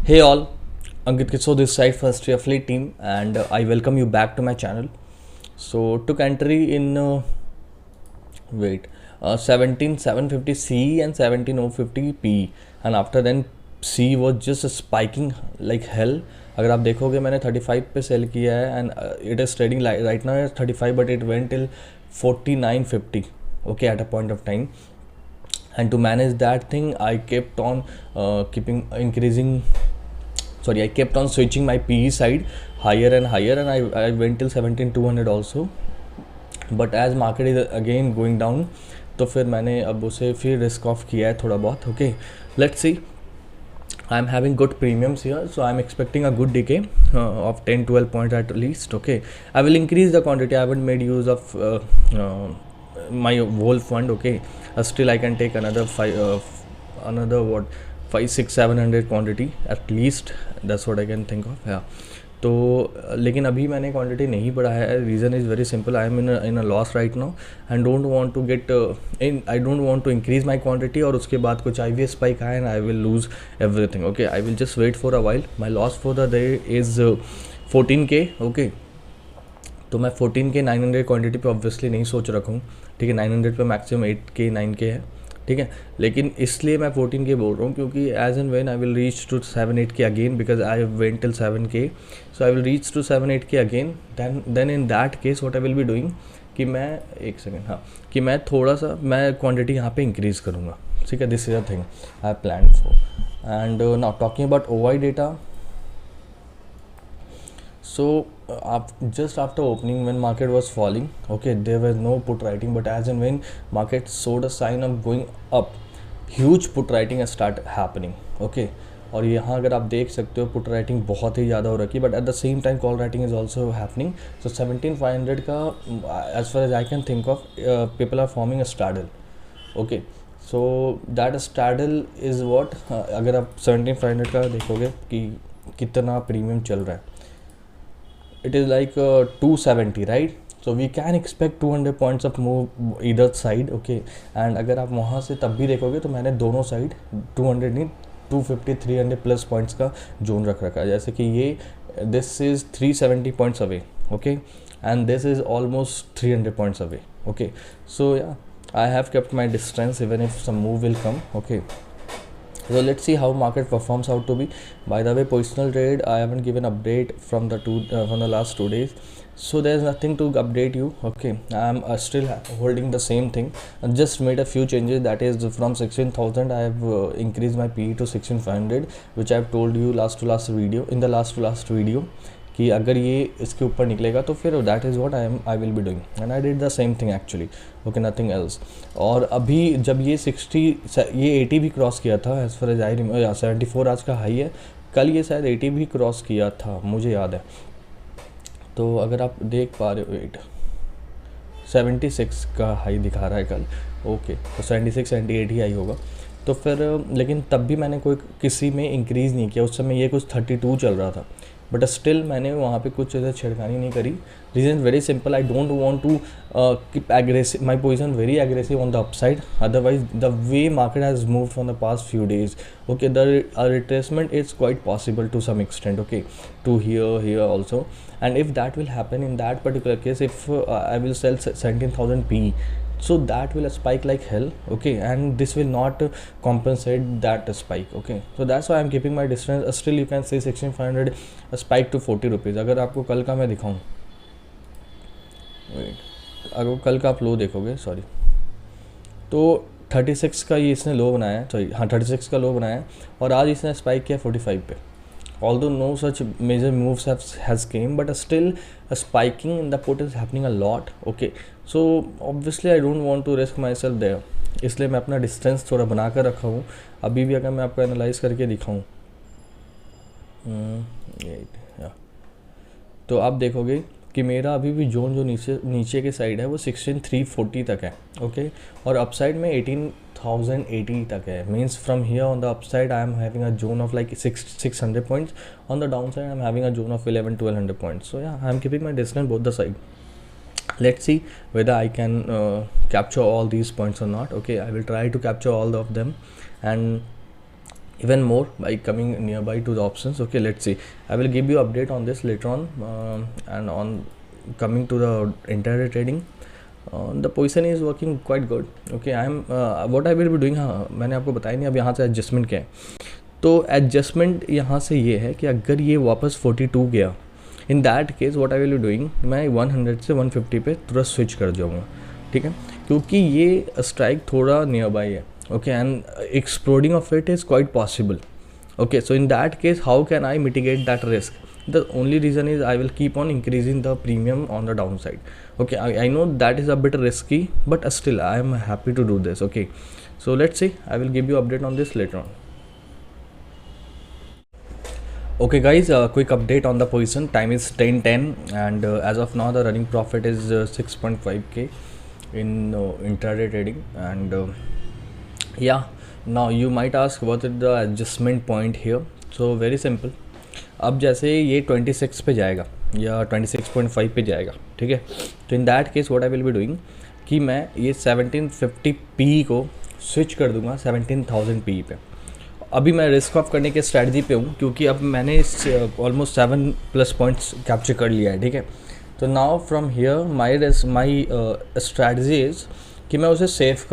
Hey all, Ankit Kisho this side for History of Fleet team, and I welcome you back to my channel. So took entry in 17750 C and 17050 P, and after then C was just spiking like hell. अगर आप देखोगे मैंने 35 पे cell किया है and it is trading right now at 35 but it went till 4950 okay at a point of time. And to manage that thing I kept on I kept on switching my PE side higher and higher, and I went till 17200 also. But as market is again going down, तो फिर मैंने अब उसे फिर risk of किया है थोड़ा बहुत. Okay, let's see. I'm having good premiums here, so I'm expecting a good decay of 10-12 points at least. Okay, I will increase the quantity. I haven't made use of my whole fund. Okay, still I can take another 500-700 quantity at least. That's what I can think of. Yeah. तो लेकिन अभी मैंने quantity नहीं बढ़ाया है. Reason is very simple. I am in a loss right now and don't want to get I don't want to increase my quantity और उसके बाद कुछ IVS स्पाइक आए and I will lose everything. Okay, I will just wait for a while. My loss for the day is 14K. Okay, तो मैं 14K 900 quantity पे obviously नहीं सोच रखा हूँ. ठीक है, 900 पे मैक्सिमम 8K 9K है. ठीक है, लेकिन इसलिए मैं 14K बोल रहा हूँ क्योंकि as and when I will reach to 7-8K again, because I went till 7K, so I will reach to 7-8K again. Then in that case what I will be doing कि मैं एक second कि मैं थोड़ा सा मैं quantity यहाँ पे इंक्रीज़ करूँगा. ठीक है, this is a thing I have plan for. And now talking about OI data. So just after opening, when market was falling, okay, there was no put writing, but as and when market showed a sign of going up, huge put writing has start happening. Okay, और यहाँ अगर आप देख सकते हो put writing बहुत ही ज़्यादा हो रखी है, but at the same time call writing is also happening. So 17500 का as far as I can think of people are forming a straddle. Okay, so that straddle is what. अगर आप 17500 का देखोगे कि कितना प्रीमियम चल रहा है, it is like 270, right? So we can expect 200 points of move either side. Okay, and अगर आप वहाँ से तब भी देखोगे तो मैंने दोनों साइड 200 नहीं 250-300 प्लस पॉइंट्स का जोन रख रखा है. जैसे कि ये this is 370 points away. Okay, and this is almost 300 points away. Okay, so yeah I have kept my distance even if some move will come. Okay, so let's see how market performs out to be. By the way, positional trade I haven't given update from the last 2 days, so there's nothing to update you. Okay, I'm still holding the same thing. I just made a few changes. That is, from 16,000 I have increased my PE to 16,500, which I have told you in the last to last video कि अगर ये इसके ऊपर निकलेगा तो फिर that is what I will be doing, and I did the same thing actually. Okay, nothing else. और अभी जब ये 80 भी क्रॉस किया था एज फार एज आई 74 आज का हाई है. कल ये शायद 80 भी क्रॉस किया था, मुझे याद है. तो अगर आप देख पा रहे हो 76 का हाई दिखा रहा है कल. ओके, तो 76-78 ही हाई होगा. तो फिर लेकिन तब भी मैंने कोई किसी में इंक्रीज़ नहीं किया. उस समय ये कुछ 32 चल रहा था, बट स्टिल मैंने वहाँ पे कुछ ऐसा छिड़कानी नहीं करी. Reason very simple, I don't want to keep aggressive my position very aggressive on the upside. Otherwise the way market has moved from the past few days, okay, the retracement is quite possible to some extent. Okay, to here also, and if that will happen in that particular case, if I will sell 17,000 PE, so that will spike like hell. Okay, and this will not compensate that spike. Okay, so that's why I'm keeping my distance. Still you can say 16,500 spike to 40 rupees. अगर आपको कल का मैं दिखाऊं, अगर कल का आप लो देखोगे, सॉरी, तो 36 का ये इसने लो बनाया है, सॉरी हाँ 36 का लो बनाया है, और आज इसने स्पाइक किया 45 पे. Although no such major moves has came, but still a spiking in the put is happening a lot. Okay, so obviously I don't want to risk myself there, इसलिए मैं अपना डिस्टेंस थोड़ा बना कर रखा हूँ. अभी भी अगर मैं आपको एनालाइज करके दिखाऊँ तो आप देखोगे कि मेरा अभी भी जोन जो नीचे के साइड है वो 16,340 तक है. ओके, और अपसाइड में 18,080 तक है. Means from here on the upside I am having a zone of like 600 points. On the down side I am having a zone of 1100-1200 points. So yeah I am keeping my distance both the side. Let's see whether I can capture all these points or not. Okay, I will try to capture all of them, and even more by coming nearby to the options. Okay, let's see. I will give you update on this later on, and on coming to the intraday trading, the position is working quite good. Okay, I am what I will be doing, हाँ मैंने आपको बताया नहीं अब यहाँ से adjustment क्या है. तो एडजस्टमेंट यहाँ से ये है कि अगर ये वापस 42 गया, इन that case what I will be doing, मैं 100 से 150 पे तुरंत स्विच कर जाऊँगा. ठीक है, क्योंकि ये स्ट्राइक थोड़ा नियर बाई है. Okay, and exploding of it is quite possible. Okay, so in that case, how can I mitigate that risk? The only reason is I will keep on increasing the premium on the downside. Okay, I know that is a bit risky, but still I am happy to do this. Okay, so let's see. I will give you update on this later on. Okay guys, quick update on the position. Time is 10:10 and as of now the running profit is 6.5k in intraday trading. And yeah, now you might ask what is the adjustment point here. So very simple. अब जैसे ये 26 पे जाएगा या 26.5 पे जाएगा, ठीक है, तो इन that case what I will be doing कि मैं ये 1750p को स्विच कर दूंगा 17,000p पे. अभी मैं रिस्क ऑफ करने के स्ट्रैटेजी पे हूँ क्योंकि अब मैंने ऑलमोस्ट 7+ पॉइंट्स कैप्चर कर लिया है. ठीक है, तो now from here my strategy is कि मैं उसे सेफ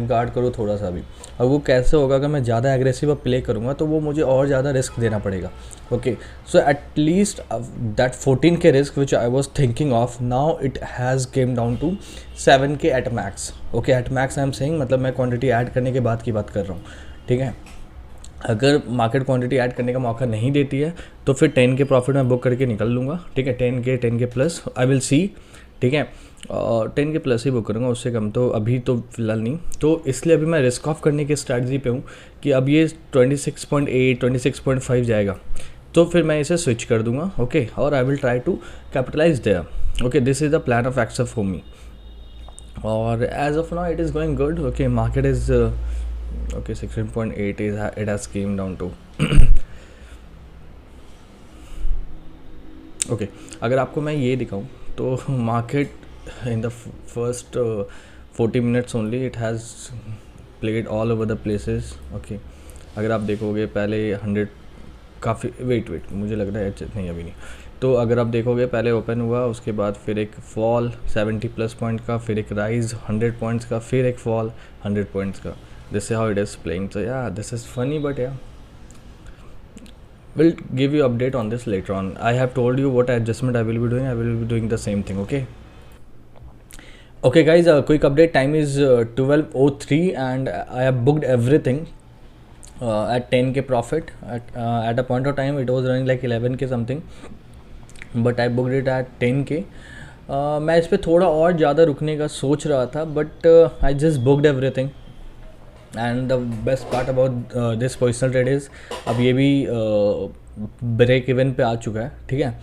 गार्ड करूँ थोड़ा सा भी. अब वो कैसे होगा, अगर मैं ज़्यादा एग्रेसिव प्ले करूँगा तो वो मुझे और ज़्यादा रिस्क देना पड़ेगा. ओके, सो एटलीस्ट दैट 14 के risk which I was thinking of, now it has came down to 7k at max. Okay, at max I am saying, मतलब मैं क्वांटिटी ऐड करने के बाद की बात कर रहा हूँ. ठीक है, अगर मार्केट क्वांटिटी ऐड करने का मौका नहीं देती है तो फिर 10 के प्रॉफिट में बुक करके निकल लूँगा. ठीक है, 10 के प्लस आई विल सी. ठीक है, 10 के प्लस ही बुक करूँगा, उससे कम तो अभी तो फिलहाल नहीं. तो इसलिए अभी मैं रिस्क ऑफ करने की स्ट्रैटेजी पे हूँ कि अब ये 26.8 26.5 जाएगा तो फिर मैं इसे स्विच कर दूँगा. ओके, और I will try to capitalize there. Okay, this is the plan of action for me. और as of now it is going good. Okay, market is okay, 16.8 is it has came down to okay, अगर आपको मैं ये दिखाऊं तो market in the first 40 minutes only it has played all over the places. Okay, अगर आप देखोगे पहले 100 काफ़ी वेट मुझे लग रहा है नहीं अभी नहीं. तो अगर आप देखोगे पहले ओपन हुआ, उसके बाद फिर एक फॉल 70+ पॉइंट का, फिर एक राइज 100 पॉइंट्स का, फिर एक फॉल 100 पॉइंट्स का. This is how it is playing. So yeah, this is funny, but yeah, we'll give you update on this later on. I have told you what adjustment I will be doing. I will be doing the same thing. Okay guys, quick update. Time is 12:03 and I have booked everything at 10k profit. At a point of time it was running like 11k something, but I booked it at 10k. मैं इस पर थोड़ा और ज़्यादा रुकने का सोच रहा था, but I just booked everything. And the best part about this positional trade is अब ये भी ब्रेक इवन पे आ चुका है. ठीक है,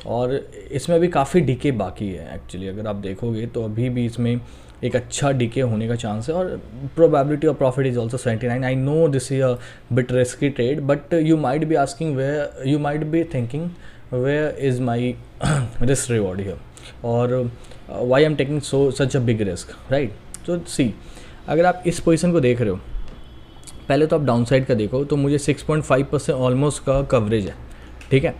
और इसमें अभी काफ़ी डीके बाकी है एक्चुअली. अगर आप देखोगे तो अभी भी इसमें एक अच्छा डीके होने का चांस है और probability of profit is also 79. I know this is a bit risky trade, but you might be asking where, you might be thinking where is my risk reward here और why I am taking such a big risk, right. तो see, अगर आप इस position को देख रहे हो, पहले तो आप डाउन साइड का देखो तो मुझे 6.5% ऑलमोस्ट का कवरेज है. ठीक है,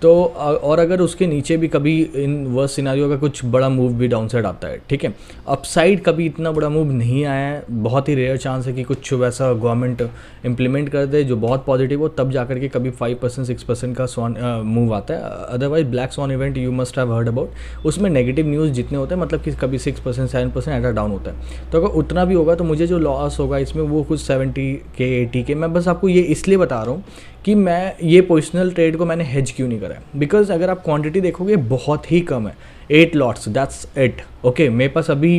तो और अगर उसके नीचे भी कभी इन वर्स्ट सिनारियो का कुछ बड़ा मूव भी डाउन साइड आता है. ठीक है, अपसाइड कभी इतना बड़ा मूव नहीं आया है. बहुत ही रेयर चांस है कि कुछ वैसा गवर्नमेंट इम्प्लीमेंट कर दे जो बहुत पॉजिटिव हो, तब जाकर के कभी 5% 6% का स्वान मूव आता है. Otherwise black swan event you must have heard about, उसमें नेगेटिव न्यूज़ जितने होते हैं, मतलब कि कभी 6% 7% ऐसा डाउन होता है. तो अगर उतना भी होगा तो मुझे जो लॉस होगा इसमें वो कुछ 70k 80k. मैं बस आपको ये इसलिए बता रहा हूँ कि मैं ये पोजिशनल ट्रेड को मैंने हेज क्यों नहीं करा है. बिकॉज अगर आप क्वांटिटी देखोगे बहुत ही कम है, 8 लॉट्स, दैट्स इट. ओके, मेरे पास अभी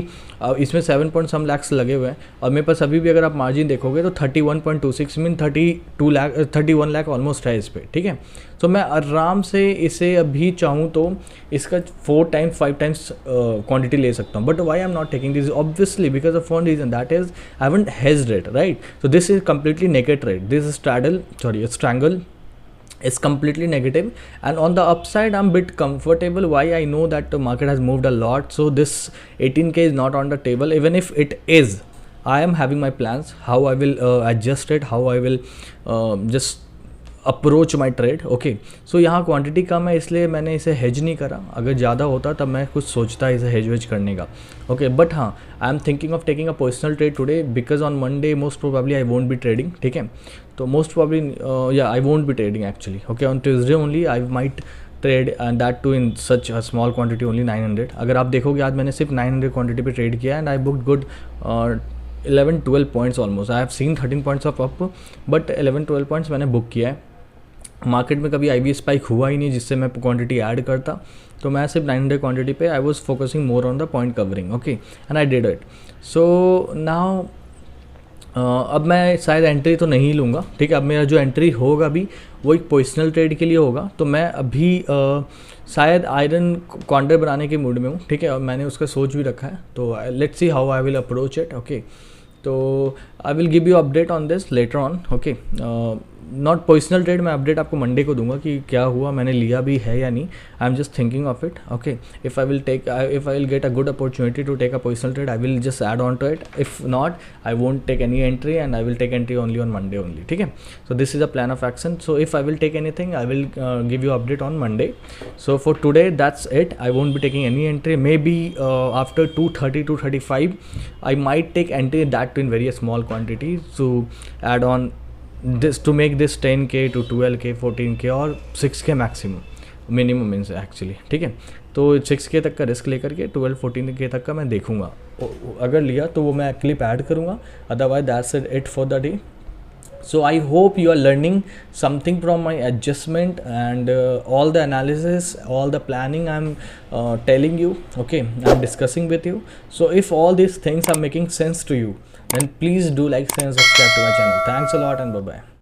इसमें 7 पॉइंट सम लैक्स लगे हुए हैं और मेरे पास अभी भी अगर आप मार्जिन देखोगे तो 31.26 मीन 31 लाख ऑलमोस्ट है इस पर. ठीक है, तो मैं आराम से इसे अभी चाहूँ तो इसका 4 टाइम्स 5 टाइम्स क्वांटिटी ले सकता हूँ. But why I am not taking this, obviously because of one reason, that is I haven't hedged it, right. So this is completely naked trade. This strangle is completely negative, and on the upside I'm bit comfortable. Why? I know that the market has moved a lot, so this 18k is not on the table. Even if it is, I am having my plans how I will adjust it, how I will just approach my trade. Okay, so यहाँ quantity कम है इसलिए मैंने इसे hedge नहीं करा. अगर ज़्यादा होता तब मैं कुछ सोचता इसे हेज वेज करने का. ओके, बट हाँ, I am thinking of taking a personal trade today because on Monday most probably I won't be trading. ठीक है, तो मोस्ट प्रोबेबली या I won't be trading actually. Okay, on Tuesday only I might trade and that too in such a small quantity only 900. अगर आप देखोगे आज मैंने सिर्फ 900 क्वांटिटी पे ट्रेड किया and I booked good 11-12 points almost. I have seen 13 points of up, but 11-12 points मैंने book किया है. मार्केट में कभी आई स्पाइक हुआ ही नहीं जिससे मैं क्वांटिटी ऐड करता, तो मैं सिर्फ 900 क्वांटिटी पे I was focusing more on the point covering. Okay, and I did it. So now अब मैं शायद एंट्री तो नहीं लूँगा. ठीक है, अब मेरा जो एंट्री होगा अभी वो एक पोजिशनल ट्रेड के लिए होगा. तो मैं अभी शायद आयरन कॉन्ट्रैक्ट बनाने के मूड में हूँ. ठीक है, और मैंने उसका सोच भी रखा है. तो let's see how I will approach it. Okay, तो I will give you update on this later on. Okay, not personal trade, मैं अपडेट आपको मंडे को दूंगा कि क्या हुआ, मैंने लिया भी है या नहीं. I am just thinking of it. Okay, if I will get a good opportunity to take a personal trade, I will just add on to it. If not, I won't take any entry and I will take entry only on Monday only. ठीक है, so this is a plan of action. So if I will take anything I will give you update on Monday. So for today that's it. I won't be taking any entry. May be after 230-235 I might take entry that to in very small quantity to add on this to make this 10K to 12K 14K और 6K maximum minimum means actually. ठीक है, तो 6K तक का risk लेकर के 12-14K तक का मैं देखूंगा. अगर लिया तो वो मैं क्लिप ऐड करूँगा, otherwise that's it for the day. So I hope you are learning something from my adjustment and all the analysis, all the planning I'm telling you. Okay, I'm discussing with you. So if all these things are making sense to you, then please do like, share and subscribe to my channel. Thanks a lot and bye bye.